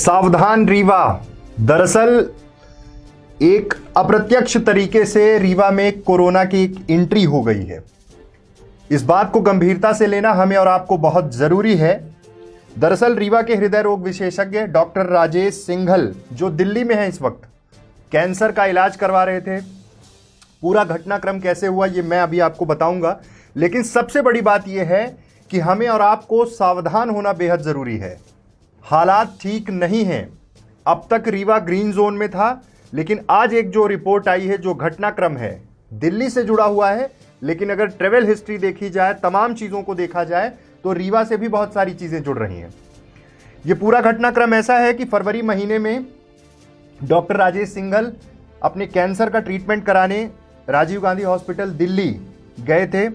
सावधान रीवा। दरअसल एक अप्रत्यक्ष तरीके से रीवा में कोरोना की एक एंट्री हो गई है। इस बात को गंभीरता से लेना हमें और आपको बहुत जरूरी है। दरअसल रीवा के हृदय रोग विशेषज्ञ डॉक्टर राजेश सिंघल, जो दिल्ली में हैं इस वक्त, कैंसर का इलाज करवा रहे थे। पूरा घटनाक्रम कैसे हुआ ये मैं अभी आपको बताऊंगा, लेकिन सबसे बड़ी बात यह है कि हमें और आपको सावधान होना बेहद जरूरी है। हालात ठीक नहीं हैं। अब तक रीवा ग्रीन जोन में था, लेकिन आज एक जो रिपोर्ट आई है, जो घटनाक्रम है, दिल्ली से जुड़ा हुआ है। लेकिन अगर ट्रेवल हिस्ट्री देखी जाए, तमाम चीजों को देखा जाए, तो रीवा से भी बहुत सारी चीजें जुड़ रही हैं। ये पूरा घटनाक्रम ऐसा है कि फरवरी महीने में डॉक्टर राजेश सिंघल अपने कैंसर का ट्रीटमेंट कराने राजीव गांधी हॉस्पिटल दिल्ली गए थे।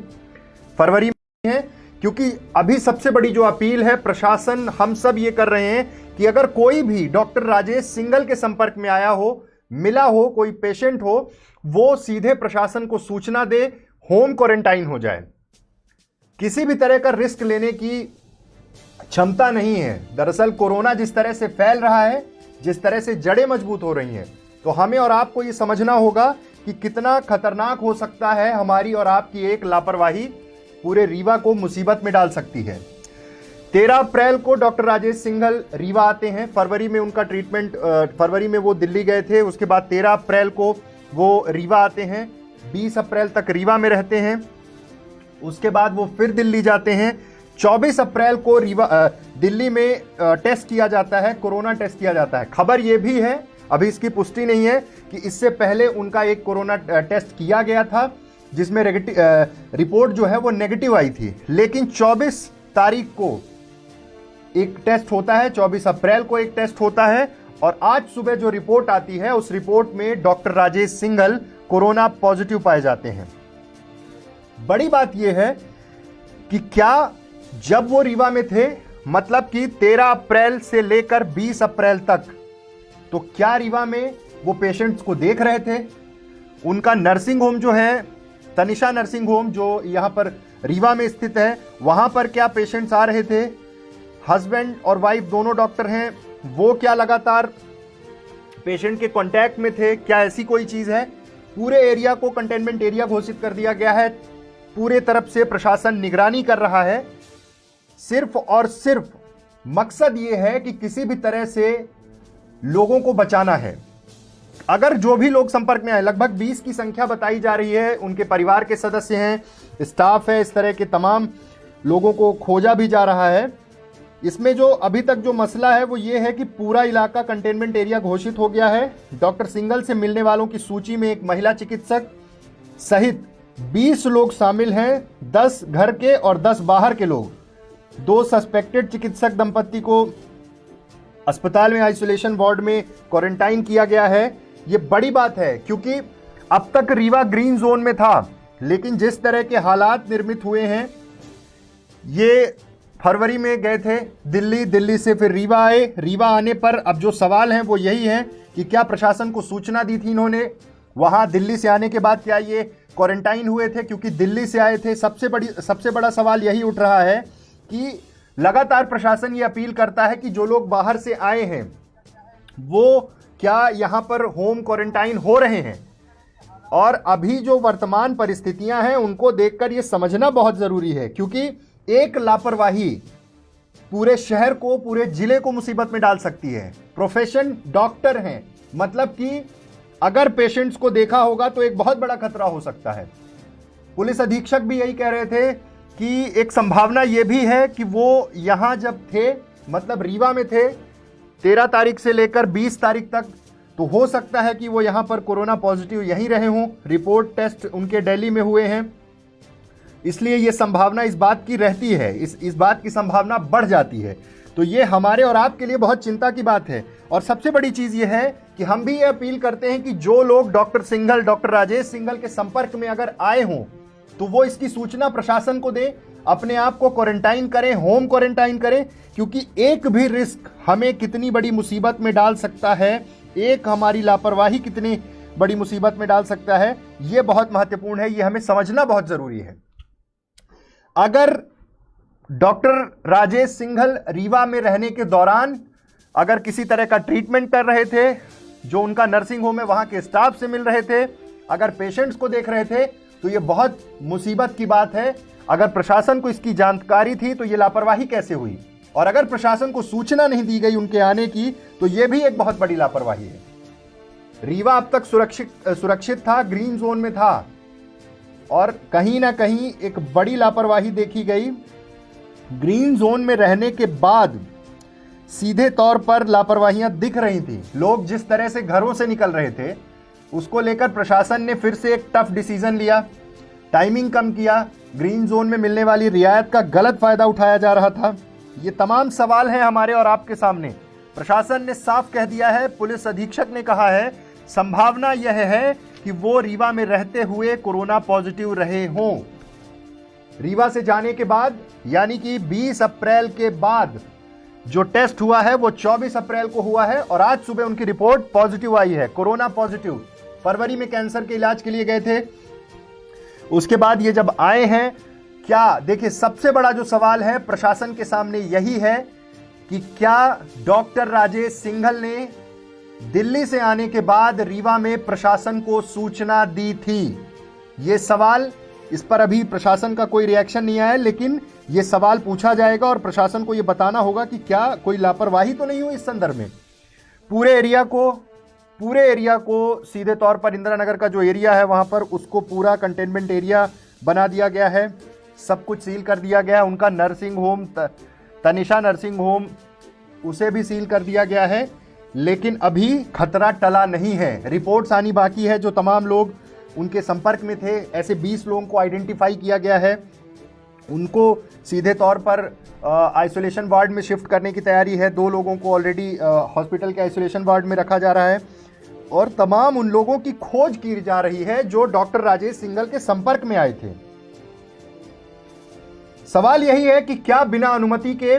फरवरी में है, क्योंकि अभी सबसे बड़ी जो अपील है, प्रशासन, हम सब ये कर रहे हैं कि अगर कोई भी डॉक्टर राजेश सिंघल के संपर्क में आया हो, मिला हो, कोई पेशेंट हो, वो सीधे प्रशासन को सूचना दे, होम क्वारंटाइन हो जाए। किसी भी तरह का रिस्क लेने की क्षमता नहीं है। दरअसल कोरोना जिस तरह से फैल रहा है, जिस तरह से जड़ें मजबूत हो रही हैं, तो हमें और आपको ये समझना होगा कि कितना खतरनाक हो सकता है हमारी और आपकी एक लापरवाही पूरे रीवा को मुसीबत में डाल सकती है। 13 अप्रैल को डॉक्टर राजेश सिंघल रीवा आते हैं। फरवरी में उनका ट्रीटमेंट, फरवरी में वो दिल्ली गए थे। उसके बाद 13 अप्रैल को वो रीवा आते हैं। 20 अप्रैल तक रीवा में रहते हैं। उसके बाद वो फिर दिल्ली जाते हैं। 24 अप्रैल को दिल्ली में टेस्ट किया जाता है, कोरोना टेस्ट किया जाता है। खबर ये भी है, अभी इसकी पुष्टि नहीं है, कि इससे पहले उनका एक कोरोना टेस्ट किया गया था, जिसमें रिपोर्ट जो है वो नेगेटिव आई थी। लेकिन 24 तारीख को एक टेस्ट होता है, 24 अप्रैल को एक टेस्ट होता है, और आज सुबह जो रिपोर्ट आती है, उस रिपोर्ट में doctor Rajesh Singhal corona positive पाए जाते हैं। बड़ी बात यह है कि क्या जब वो रीवा में थे, मतलब कि 13 अप्रैल से लेकर 20 अप्रैल तक, तो क्या रीवा में वो पेशेंट्स को देख रहे थे? उनका नर्सिंग होम जो है, तनिषा नर्सिंग होम, जो यहां पर रीवा में स्थित है, वहां पर क्या पेशेंट्स आ रहे थे? हस्बैंड और वाइफ दोनों डॉक्टर हैं, वो क्या लगातार पेशेंट के कांटेक्ट में थे? क्या ऐसी कोई चीज है? पूरे एरिया को कंटेनमेंट एरिया घोषित कर दिया गया है। पूरे तरफ से प्रशासन निगरानी कर रहा है। सिर्फ और सिर्फ मकसद ये है कि किसी भी तरह से लोगों को बचाना है। अगर जो भी लोग संपर्क में आए, लगभग 20 की संख्या बताई जा रही है, उनके परिवार के सदस्य हैं, स्टाफ है, इस तरह के तमाम लोगों को खोजा भी जा रहा है। इसमें जो अभी तक जो मसला है वो ये है कि पूरा इलाका कंटेनमेंट एरिया घोषित हो गया है। डॉक्टर सिंघल से मिलने वालों की सूची में एक महिला चिकित्सक सहित 20 लोग शामिल हैं, 10 घर के और 10 बाहर के लोग। 2 सस्पेक्टेड चिकित्सक दंपत्ति को अस्पताल में आइसोलेशन वार्ड में क्वारंटाइन किया गया है। ये बड़ी बात है, क्योंकि अब तक रीवा ग्रीन जोन में था, लेकिन जिस तरह के हालात निर्मित हुए हैं, ये फरवरी में गए थे दिल्ली, दिल्ली से फिर रीवा आए। रीवा आने पर अब जो सवाल हैं वो यही है कि क्या प्रशासन को सूचना दी थी इन्होंने? वहां दिल्ली से आने के बाद क्या ये क्वारंटाइन हुए थे? क्योंकि दिल्ली से आए थे। सबसे बड़ा सवाल यही उठ रहा है कि लगातार प्रशासन ये अपील करता है कि जो लोग बाहर से आए हैं वो क्या यहां पर होम क्वारंटाइन हो रहे हैं? और अभी जो वर्तमान परिस्थितियां हैं उनको देखकर ये समझना बहुत जरूरी है, क्योंकि एक लापरवाही पूरे शहर को, पूरे जिले को मुसीबत में डाल सकती है। प्रोफेशन डॉक्टर हैं, मतलब कि अगर पेशेंट्स को देखा होगा तो एक बहुत बड़ा खतरा हो सकता है। पुलिस अधीक्षक भी यही कह रहे थे कि एक संभावना यह भी है कि वो यहां जब थे, मतलब रीवा में थे 13 तारीख से लेकर 20 तारीख तक, तो हो सकता है कि वो यहां पर कोरोना पॉजिटिव यहीं रहे हों। रिपोर्ट टेस्ट उनके दिल्ली में हुए हैं, इसलिए ये संभावना इस बात की रहती है, इस बात की संभावना बढ़ जाती है। तो ये हमारे और आपके लिए बहुत चिंता की बात है। और सबसे बड़ी चीज ये है कि हम भी ये अपील करते हैं कि जो लोग डॉक्टर राजेश सिंघल के संपर्क में अगर आए हों, तो वो इसकी सूचना प्रशासन को दें, अपने आप को क्वारंटाइन करें, होम क्वारंटाइन करें, क्योंकि एक भी रिस्क हमें कितनी बड़ी मुसीबत में डाल सकता है, एक हमारी लापरवाही कितनी बड़ी मुसीबत में डाल सकता है, ये बहुत महत्वपूर्ण है। ये हमें समझना बहुत जरूरी है। अगर डॉक्टर राजेश सिंघल रीवा में रहने के दौरान अगर किसी तरह का ट्रीटमेंट कर रहे थे, जो उनका नर्सिंग होम है वहां के स्टाफ से मिल रहे थे, अगर पेशेंट्स को देख रहे थे, तो ये बहुत मुसीबत की बात है। अगर प्रशासन को इसकी जानकारी थी तो ये लापरवाही कैसे हुई, और अगर प्रशासन को सूचना नहीं दी गई उनके आने की, तो ये भी एक बहुत बड़ी लापरवाही है। रीवा अब तक सुरक्षित था, ग्रीन जोन में था, और कहीं ना कहीं एक बड़ी लापरवाही देखी गई। ग्रीन जोन में रहने के बाद सीधे तौर पर लापरवाहियां दिख रही थी। लोग जिस तरह से घरों से निकल रहे थे, उसको लेकर प्रशासन ने फिर से एक टफ डिसीजन लिया, टाइमिंग कम किया, ग्रीन जोन में मिलने वाली रियायत का गलत फायदा उठाया जा रहा था। ये तमाम सवाल हैं हमारे और आपके सामने। प्रशासन ने साफ कह दिया है, पुलिस अधीक्षक ने कहा है, संभावना यह है कि वो रीवा में रहते हुए कोरोना पॉजिटिव रहे हों। रीवा से जाने के बाद, यानी कि 20 अप्रैल के बाद जो टेस्ट हुआ है वो 24 अप्रैल को हुआ है, और आज सुबह उनकी रिपोर्ट पॉजिटिव आई है, कोरोना पॉजिटिव। फरवरी में कैंसर के इलाज के लिए गए थे, उसके बाद ये जब आए हैं, क्या देखिए, सबसे बड़ा जो सवाल है प्रशासन के सामने यही है कि क्या डॉक्टर राजेश सिंघल ने दिल्ली से आने के बाद रीवा में प्रशासन को सूचना दी थी? ये सवाल, इस पर अभी प्रशासन का कोई रिएक्शन नहीं आया, लेकिन यह सवाल पूछा जाएगा और प्रशासन को यह बताना होगा कि क्या कोई लापरवाही तो नहीं हुई इस संदर्भ में। पूरे एरिया को सीधे तौर पर इंदिरा नगर का जो एरिया है वहां पर उसको पूरा कंटेनमेंट एरिया बना दिया गया है, सब कुछ सील कर दिया गया है। उनका nursing home, Tanisha nursing home, उसे भी सील कर दिया गया है, लेकिन अभी खतरा टला नहीं है। रिपोर्ट्स आनी बाकी है। जो तमाम लोग उनके संपर्क में थे, ऐसे 20 लोगों को आइडेंटिफाई किया गया है, उनको सीधे तौर पर आइसोलेशन वार्ड में शिफ्ट करने की तैयारी है। 2 लोगों को ऑलरेडी हॉस्पिटल के आइसोलेशन वार्ड में रखा जा रहा है, और तमाम उन लोगों की खोज की जा रही है जो डॉक्टर राजेश सिंघल के संपर्क में आए थे। सवाल यही है कि क्या बिना अनुमति के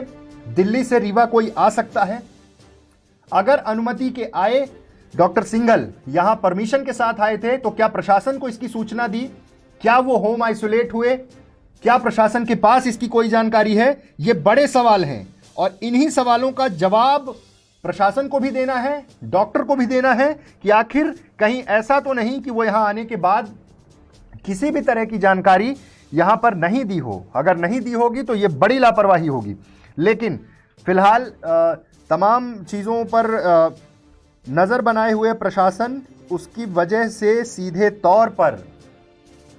दिल्ली से रीवा कोई आ सकता है? अगर अनुमति के आए, डॉक्टर सिंघल यहां परमिशन के साथ आए थे, तो क्या प्रशासन को इसकी सूचना दी? क्या वो होम आइसोलेट हुए? क्या प्रशासन के पास इसकी कोई जानकारी है? ये बड़े सवाल हैं, और इन्हीं सवालों का जवाब प्रशासन को भी देना है, डॉक्टर को भी देना है कि आखिर कहीं ऐसा तो नहीं कि वो यहां आने के बाद किसी भी तरह की जानकारी यहां पर नहीं दी हो। अगर नहीं दी होगी तो ये बड़ी लापरवाही होगी। लेकिन फिलहाल तमाम चीज़ों पर नज़र बनाए हुए प्रशासन, उसकी वजह से सीधे तौर पर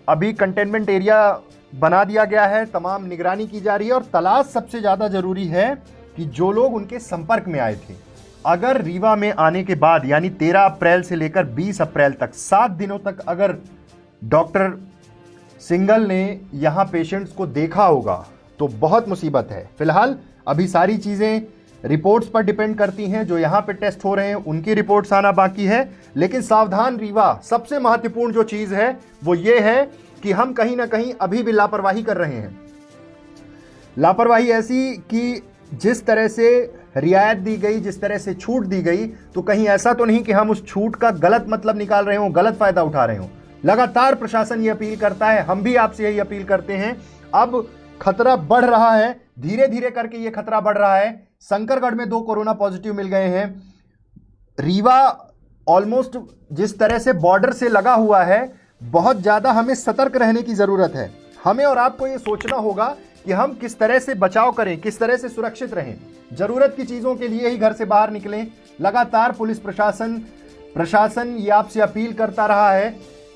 अभी कंटेनमेंट एरिया बना दिया गया है, तमाम निगरानी की जा रही है, और तलाश सबसे ज़्यादा ज़रूरी है कि जो लोग उनके संपर्क में आए थे। अगर रीवा में आने के बाद, यानी 13 अप्रैल से लेकर 20 अप्रैल तक 7 दिनों तक अगर डॉक्टर सिंघल ने यहाँ पेशेंट्स को देखा होगा तो बहुत मुसीबत है। फिलहाल अभी सारी चीज़ें रिपोर्ट्स पर डिपेंड करती हैं, जो यहाँ पे टेस्ट हो रहे हैं उनकी रिपोर्ट्स आना बाकी है। लेकिन सावधान रीवा, सबसे महत्वपूर्ण जो चीज़ है वो ये है कि हम कहीं ना कहीं अभी भी लापरवाही कर रहे हैं। लापरवाही ऐसी कि जिस तरह से रियायत दी गई, जिस तरह से छूट दी गई, तो कहीं ऐसा तो नहीं कि हम उस छूट का गलत मतलब निकाल रहे हों, गलत फायदा उठा रहे हों। लगातार प्रशासन ये अपील करता है, हम भी आपसे यही अपील करते हैं। अब खतरा बढ़ रहा है, धीरे धीरे करके ये खतरा बढ़ रहा है। शंकरगढ़ में 2 कोरोना पॉजिटिव मिल गए हैं। रीवा ऑलमोस्ट जिस तरह से बॉर्डर से लगा हुआ है, बहुत ज़्यादा हमें सतर्क रहने की ज़रूरत है। हमें और आपको ये सोचना होगा कि हम किस तरह से बचाव करें, किस तरह से सुरक्षित रहें। ज़रूरत की चीज़ों के लिए ही घर से बाहर निकलें। लगातार पुलिस प्रशासन ये आपसे अपील करता रहा है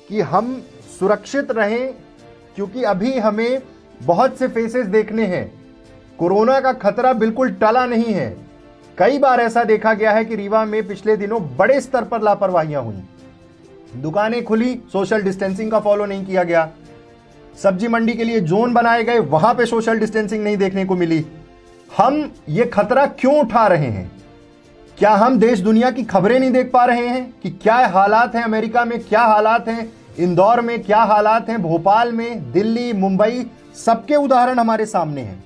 कि हम सुरक्षित रहें, क्योंकि अभी हमें बहुत से फेसेस देखने हैं। कोरोना का खतरा बिल्कुल टला नहीं है। कई बार ऐसा देखा गया है कि रीवा में पिछले दिनों बड़े स्तर पर लापरवाहियां हुई। दुकानें खुली, सोशल डिस्टेंसिंग का फॉलो नहीं किया गया। सब्जी मंडी के लिए जोन बनाए गए, वहां पे सोशल डिस्टेंसिंग नहीं देखने को मिली। हम ये खतरा क्यों उठा रहे हैं? क्या हम देश दुनिया की खबरें नहीं देख पा रहे हैं कि क्या हालात हैं अमेरिका में, क्या हालात हैं इंदौर में, क्या हालात हैं भोपाल में, दिल्ली, मुंबई? सबके उदाहरण हमारे सामने हैं।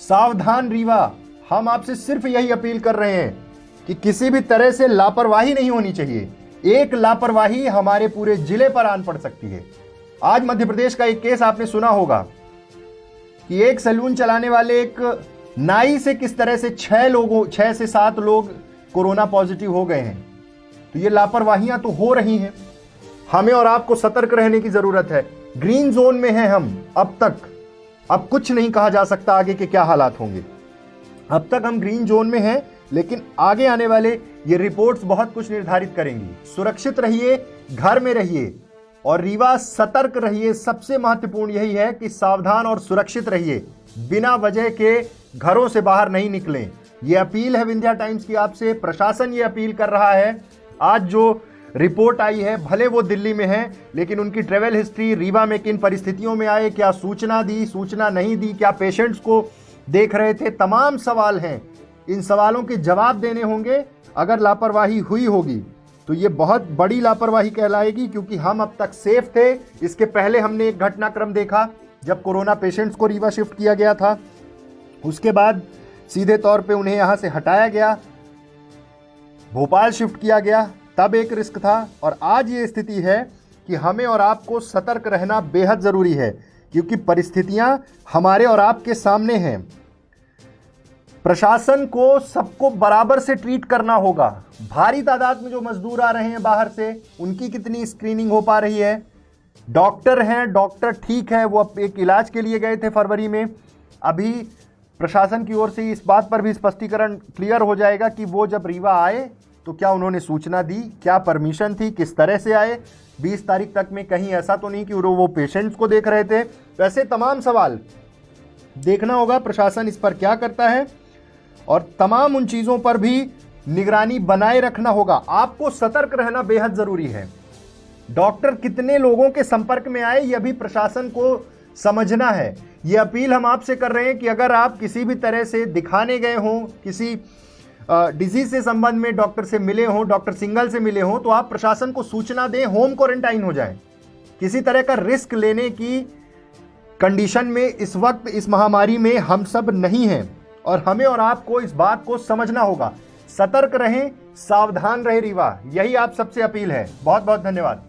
सावधान रीवा, हम आपसे सिर्फ यही अपील कर रहे हैं कि किसी भी तरह से लापरवाही नहीं होनी चाहिए। एक लापरवाही हमारे पूरे जिले पर आन पड़ सकती है। आज मध्य प्रदेश का एक केस आपने सुना होगा कि एक सैलून चलाने वाले एक नाई से किस तरह से 6 से 7 लोग कोरोना पॉजिटिव हो गए हैं। तो ये लापरवाहियां तो हो रही हैं। हमें और आपको सतर्क रहने की जरूरत है। ग्रीन जोन में हैं हम अब तक। अब कुछ नहीं कहा जा सकता आगे के क्या हालात होंगे। अब तक हम ग्रीन जोन में हैं, लेकिन आगे आने वाले ये रिपोर्ट्स बहुत कुछ निर्धारित करेंगी। सुरक्षित रहिए, घर में रहिए और रीवा सतर्क रहिए। सबसे महत्वपूर्ण यही है कि सावधान और सुरक्षित रहिए, बिना वजह के घरों से बाहर नहीं निकलें। ये अपील है विंध्या टाइम्स की आपसे। प्रशासन ये अपील कर रहा है। आज जो रिपोर्ट आई है, भले वो दिल्ली में है, लेकिन उनकी ट्रेवल हिस्ट्री, रीवा में किन परिस्थितियों में आए, क्या सूचना दी, सूचना नहीं दी, क्या पेशेंट्स को देख रहे थे, तमाम सवाल हैं। इन सवालों के जवाब देने होंगे। अगर लापरवाही हुई होगी तो ये बहुत बड़ी लापरवाही कहलाएगी, क्योंकि हम अब तक सेफ थे। इसके पहले हमने एक घटनाक्रम देखा जब कोरोना पेशेंट्स को रीवा शिफ्ट किया गया था, उसके बाद सीधे तौर पे उन्हें यहां से हटाया गया, भोपाल शिफ्ट किया गया, तब एक रिस्क था। और आज ये स्थिति है कि हमें और आपको सतर्क रहना बेहद जरूरी है, क्योंकि परिस्थितियां हमारे और आपके सामने हैं। प्रशासन को सबको बराबर से ट्रीट करना होगा। भारी तादाद में जो मजदूर आ रहे हैं बाहर से, उनकी कितनी स्क्रीनिंग हो पा रही है। डॉक्टर हैं, डॉक्टर ठीक है, वो अब एक इलाज के लिए गए थे फरवरी में। अभी प्रशासन की ओर से इस बात पर भी स्पष्टीकरण क्लियर हो जाएगा कि वो जब रीवा आए तो क्या उन्होंने सूचना दी, क्या परमिशन थी, किस तरह से आए। 20 तारीख तक में कहीं ऐसा तो नहीं कि वो पेशेंट्स को देख रहे थे। वैसे तमाम सवाल देखना होगा प्रशासन इस पर क्या करता है, और तमाम उन चीज़ों पर भी निगरानी बनाए रखना होगा। आपको सतर्क रहना बेहद ज़रूरी है। डॉक्टर कितने लोगों के संपर्क में आए, यह भी प्रशासन को समझना है। ये अपील हम आपसे कर रहे हैं कि अगर आप किसी भी तरह से दिखाने गए हों, किसी डिजीज से संबंध में डॉक्टर से मिले हों, डॉक्टर सिंगल से मिले हों, तो आप प्रशासन को सूचना दें, होम क्वारंटाइन हो जाएं। किसी तरह का रिस्क लेने की कंडीशन में इस वक्त इस महामारी में हम सब नहीं हैं, और हमें और आपको इस बात को समझना होगा। सतर्क रहें, सावधान रहे रीवा, यही आप सबसे अपील है। बहुत बहुत धन्यवाद।